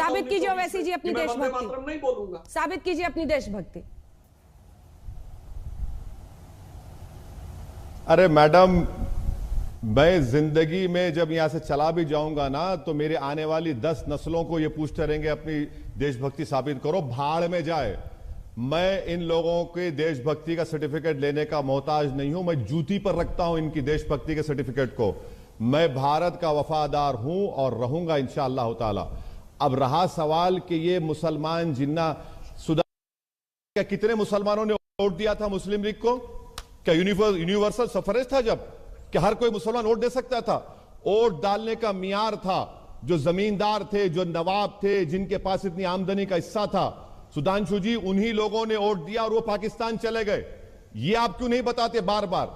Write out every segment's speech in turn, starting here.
साबित कीजिए ओवैसी जी अपनी देशभक्ति। नहीं बोलूंगा। साबित कीजिए अपनी देशभक्ति। अरे मैडम, मैं जिंदगी में जब यहां से चला भी जाऊंगा ना, तो मेरे आने वाली 10 नस्लों को ये पूछते रहेंगे अपनी देशभक्ति साबित करो, भाड़ में जाए। मैं इन लोगों के देशभक्ति का सर्टिफिकेट लेने का मोहताज नहीं हूं। मैं जूती पर रखता हूं इनकी देशभक्ति के सर्टिफिकेट को। मैं भारत का वफादार हूं और रहूंगा इंशाअल्लाह ताला। अब रहा सवाल कि ये मुसलमान जिन्ना सुधार, कितने मुसलमानों ने वोट दिया था मुस्लिम लीग को? क्या यूनिवर्सल सफरेज था जब कि हर कोई मुसलमान वोट दे सकता था? वोट डालने का मियार था जो जमींदार थे, जो नवाब थे, जिनके पास इतनी आमदनी का हिस्सा था। सुधांशु जी, उन्हीं लोगों ने वोट दिया और वो पाकिस्तान चले गए। ये आप क्यों नहीं बताते बार बार?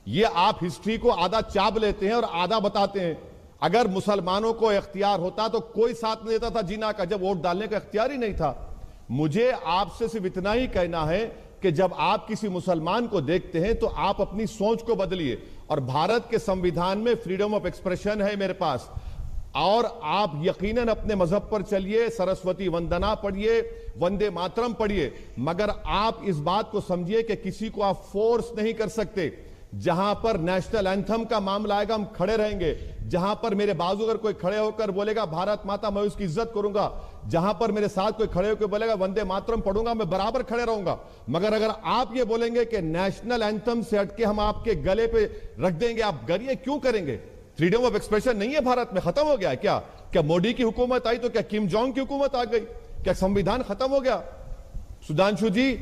ये आप हिस्ट्री को आधा चाप लेते हैं और आधा बताते हैं। अगर मुसलमानों को इख्तियार होता तो कोई साथ नहीं देता था जीना का, जब वोट डालने का इख्तियार ही नहीं था। मुझे आपसे सिर्फ इतना ही कहना है कि जब आप किसी मुसलमान को देखते हैं तो आप अपनी सोच को बदलिए। और भारत के संविधान में फ्रीडम ऑफ एक्सप्रेशन है मेरे पास, और आप यकीनन अपने मजहब पर चलिए, सरस्वती वंदना पढ़िए, वंदे मातरम पढ़िए, मगर आप इस बात को समझिए कि किसी को आप फोर्स नहीं कर सकते। जहां पर नेशनल एंथम का मामला आएगा हम खड़े रहेंगे। जहां पर मेरे बाजू अगर कोई खड़े होकर बोलेगा भारत माता, मैं उसकी इज्जत करूंगा। जहां पर मेरे साथ कोई खड़े होकर बोलेगा वंदे मातरम पढ़ूंगा, मैं बराबर खड़े रहूंगा। मगर अगर आप ये बोलेंगे कि नेशनल एंथम से हटके हम आपके गले पे रख देंगे, आप गरिए क्यों करेंगे? फ्रीडम ऑफ एक्सप्रेशन नहीं है भारत में? खत्म हो गया क्या? क्या मोदी की हुकूमत आई तो क्या किम जोंग की हुकूमत आ गई? क्या संविधान खत्म हो गया? सुधांशु जी,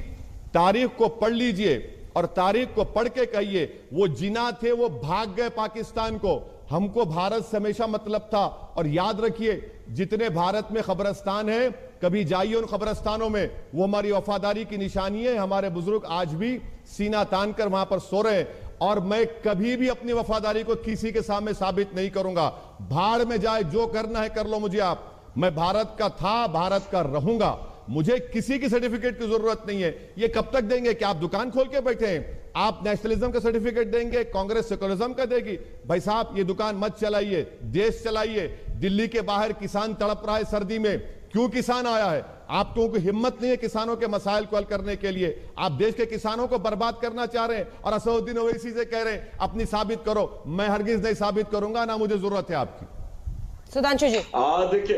तारीख को पढ़ लीजिए और तारीख को पढ़ के कहिए, वो जिन्ना थे वो भाग गए पाकिस्तान को। हमको भारत से हमेशा मतलब था। और याद रखिए, जितने भारत में कब्रिस्तान है, कभी जाइए उन कब्रिस्तानों में, वो हमारी वफादारी की निशानी है। हमारे बुजुर्ग आज भी सीना तान कर वहां पर सो रहे हैं, और मैं कभी भी अपनी वफादारी को किसी के सामने साबित नहीं करूंगा। भाड़ में जाए, जो करना है कर लो मुझे आप। मैं भारत का था, भारत का रहूंगा। मुझे किसी की सर्टिफिकेट की जरूरत नहीं है। ये कब तक देंगे? कि आप दुकान खोल के बैठे हैं? आप नेशनलिज्म का सर्टिफिकेट देंगे, कांग्रेस सेकुलरिज्म का देगी? भाई साहब, ये दुकान मत चलाइए, देश चलाइए। दिल्ली के बाहर किसान तड़प रहा है सर्दी में, क्यों किसान आया है? आप लोगों की हिम्मत नहीं है किसानों के मसाइल को हल करने के लिए। आप देश के किसानों को बर्बाद करना चाह रहे हैं, और असदुद्दीन ओवैसी से कह रहे हैं अपनी साबित करो। मैं हरगिज नहीं साबित करूंगा, ना मुझे जरूरत है आपकी। सुधांशु जी, देखिए